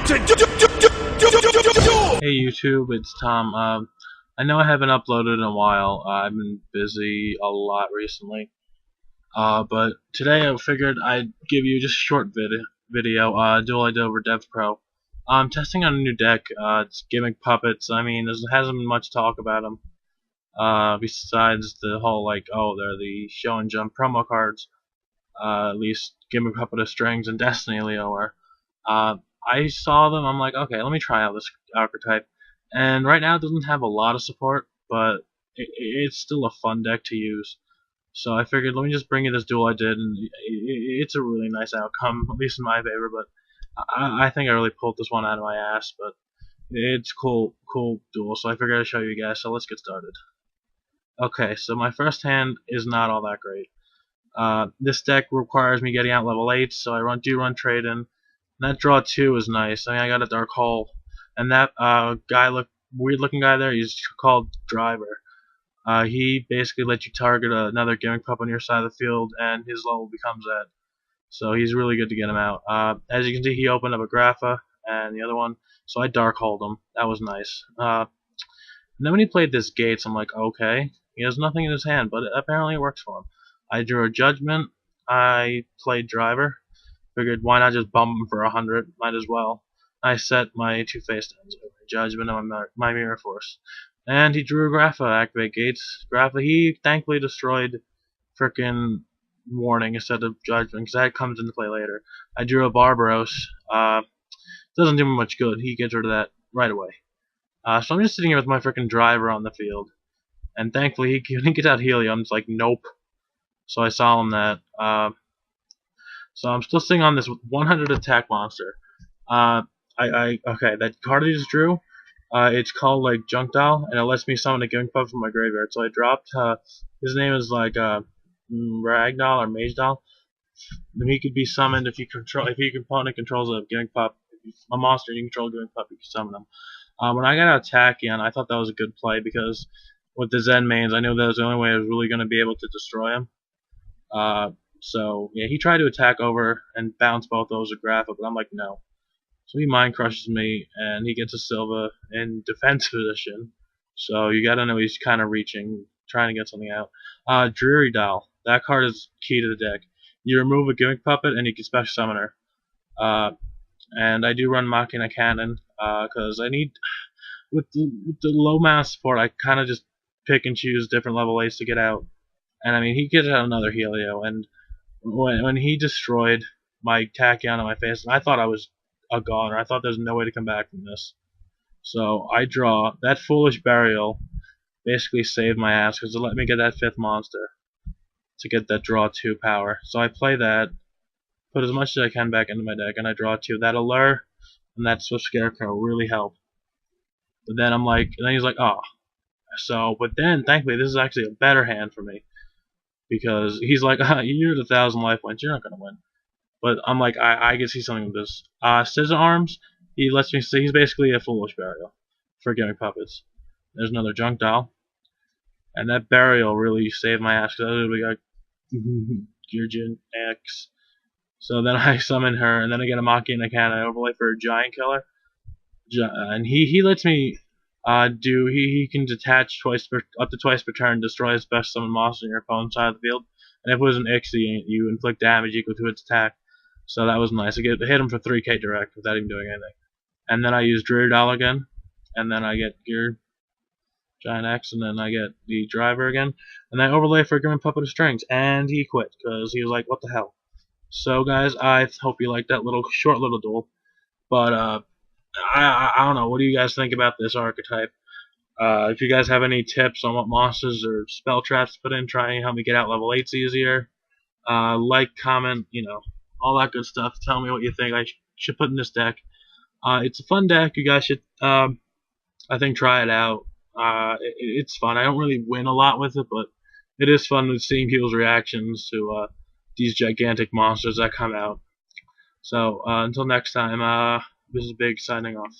Hey YouTube, it's Tom. I know I haven't uploaded in a while. I've been busy a lot recently. But today I figured I'd give you just a short video, duel I did over Devpro. I'm testing out a new deck. It's Gimmick Puppets. I mean, there hasn't been much talk about them. Besides the whole, like, oh, they're the show and jump promo cards. At least Gimmick Puppet of Strings and Destiny Leo are. I saw them, I'm like, okay, let me try out this archetype. And right now it doesn't have a lot of support, but it's still a fun deck to use. So I figured, let me just bring you this duel I did, and it's a really nice outcome, at least in my favor, but I think I really pulled this one out of my ass, but it's cool duel, so I figured I'd show you guys, so let's get started. Okay, so my first hand is not all that great. This deck requires me getting out level 8, so I do run trade in. That draw 2 is nice. I mean, I got a Dark Hole, and that weird looking guy there, he's called Driver. He basically lets you target another Gimmick Pup on your side of the field, and his level becomes that. So he's really good to get him out. As you can see, he opened up a Grapha and the other one, so I Dark Holed him. That was nice. And then when he played this Gates, I'm like, okay, he has nothing in his hand, but apparently it works for him. I drew a Judgment. I played Driver. Figured, why not just bump him for 100? Might as well. I set my two face downs, Judgment and my Mirror Force. And he drew a Grapha, activate Gates. Grapha, he thankfully destroyed frickin' Warning instead of Judgment, because that comes into play later. I drew a Barbaros. Doesn't do him much good. He gets rid of that right away. So I'm just sitting here with my frickin' Driver on the field. And thankfully, he gets out Helium. It's like, nope. So I saw him that. So I'm still sitting on this 100 attack monster. Okay, that card I just drew, it's called like Junk Doll, and it lets me summon a Gimmick Pup from my graveyard. So I dropped, his name is like Ragdoll or Mage Doll. And he could be summoned if your opponent controls a Gimmick Pup. If a monster and you control a Gimmick Pup, you can summon him. When I got out Tachyon, I thought that was a good play because with the Zen mains, I knew that was the only way I was really going to be able to destroy him. So yeah, he tried to attack over and bounce both those with Grapha, but I'm like, no. So he mind crushes me, and he gets a Silva in defense position. So you gotta know he's kind of reaching, trying to get something out. Dreary Doll. That card is key to the deck. You remove a Gimmick Puppet, and you can special summon her. And I do run Machina Cannon, because I need, with the low amount of support, I kind of just pick and choose different level 8s to get out. And I mean, he gets out another Helio, and when he destroyed my Tachyon on my face, I thought I was a goner. I thought there's no way to come back from this. So I draw that Foolish Burial, basically saved my ass because it let me get that 5th monster to get that draw 2 power. So I play that, put as much as I can back into my deck, and I draw 2. That Allure and that Swift Scarecrow really help. But then I'm like, and then he's like, oh. So, but then thankfully this is actually a better hand for me. Because he's like, you're at 1,000 life points, you're not going to win. But I'm like, I can see something with this. Scissor Arms, he lets me see, he's basically a Foolish Burial for Gimmick Puppets. There's another Junk Doll. And that Burial really saved my ass, because we got Gurjin X. So then I summon her, and then I get a Machina Cannon, I overlay for a Giant Killer. And he lets me he can detach up to twice per turn, destroy his best summon monster on your opponent's side of the field, and if it was an Ixie, you inflict damage equal to its attack. So that was nice. I hit him for 3k direct without even doing anything. And then I use Dreary Doll again, and then I get Gear Giant X, and then I get the Driver again, and I overlay for Gimmick Puppet of Strings, and he quit because he was like, what the hell. So guys, I hope you liked that short little duel, but I don't know. What do you guys think about this archetype? If you guys have any tips on what monsters or spell traps to put in, try and help me get out level 8s easier. Like, comment, all that good stuff. Tell me what you think I should put in this deck. It's a fun deck. You guys should, I think, try it out. It's fun. I don't really win a lot with it, but it is fun seeing people's reactions to these gigantic monsters that come out. So until next time, this is Big signing off.